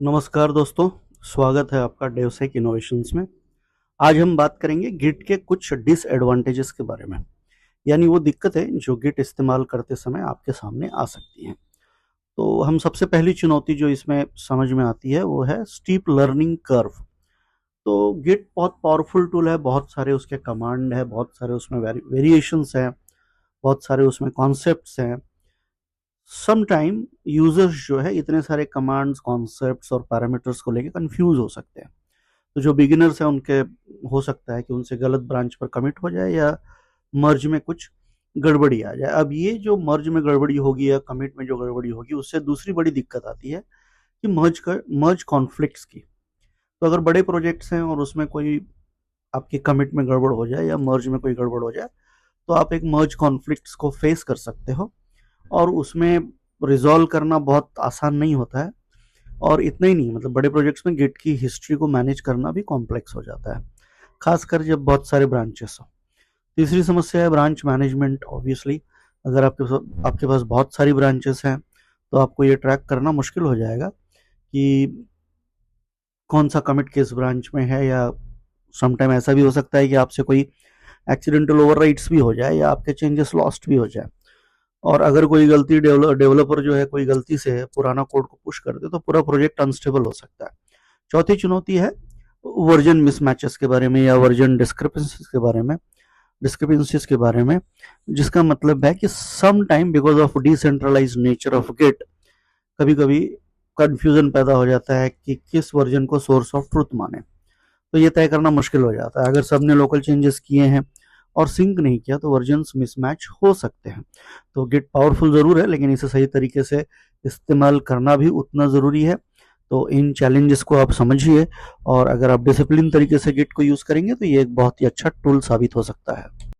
नमस्कार दोस्तों, स्वागत है आपका डेवसेक इनोवेशंस में। आज हम बात करेंगे गिट के कुछ डिसएडवांटेजेस के बारे में, यानी वो दिक्कतें जो गिट इस्तेमाल करते समय आपके सामने आ सकती हैं। तो हम सबसे पहली चुनौती जो इसमें समझ में आती है वो है स्टीप लर्निंग कर्व। तो गिट बहुत पावरफुल टूल है, बहुत सारे उसके कमांड है, बहुत सारे उसमें वेरिएशंस हैं, बहुत सारे उसमें कॉन्सेप्ट्स हैं। सम टाइम यूजर्स जो है इतने सारे कमांड्स, कॉन्सेप्ट्स और पैरामीटर्स को लेके कंफ्यूज हो सकते हैं। तो जो बिगिनर्स हैं उनके हो सकता है कि उनसे गलत ब्रांच पर कमिट हो जाए या मर्ज में कुछ गड़बड़ी आ जाए। अब ये जो मर्ज में गड़बड़ी होगी या कमिट में जो गड़बड़ी होगी, उससे दूसरी बड़ी दिक्कत आती है कि मर्ज कॉन्फ्लिक्ट्स की। तो अगर बड़े प्रोजेक्ट्स हैं और उसमें कोई आपकी कमिट में गड़बड़ हो जाए या मर्ज में कोई गड़बड़ हो जाए, तो आप एक मर्ज कॉन्फ्लिक्ट्स को फेस कर सकते हो और उसमें रिजॉल्व करना बहुत आसान नहीं होता है। और इतना ही नहीं, मतलब बड़े प्रोजेक्ट्स में गिट की हिस्ट्री को मैनेज करना भी कॉम्प्लेक्स हो जाता है, खासकर जब बहुत सारे ब्रांचेस हो। तीसरी समस्या है ब्रांच मैनेजमेंट। ऑब्वियसली अगर आपके पास बहुत सारी ब्रांचेस हैं तो आपको ये ट्रैक करना मुश्किल हो जाएगा कि कौन सा कमिट किस ब्रांच में है, या समटाइम ऐसा भी हो सकता है कि आपसे कोई एक्सीडेंटल ओवरराइट्स भी हो जाए या आपके चेंजेस लॉस्ट भी हो जाए। और अगर कोई गलती डेवलपर जो है कोई गलती से पुराना कोड को पुश कर दे तो पूरा प्रोजेक्ट अनस्टेबल हो सकता है। चौथी चुनौती है वर्जन मिसमैचेस के बारे में या वर्जन डिस्क्रिपेंसीज के बारे में, जिसका मतलब है कि some time because of decentralised nature of Git कभी कभी कंफ्यूजन पैदा हो जाता है कि किस वर्जन को सोर्स ऑफ ट्रुथ माने। तो ये तय करना मुश्किल हो जाता है। अगर सबने लोकल चेंजेस किए हैं और सिंक नहीं किया तो वर्जन्स मिसमैच हो सकते हैं। तो गिट पावरफुल ज़रूर है, लेकिन इसे सही तरीके से इस्तेमाल करना भी उतना ज़रूरी है। तो इन चैलेंजेस को आप समझिए, और अगर आप डिसिप्लिन तरीके से गिट को यूज़ करेंगे तो ये एक बहुत ही अच्छा टूल साबित हो सकता है।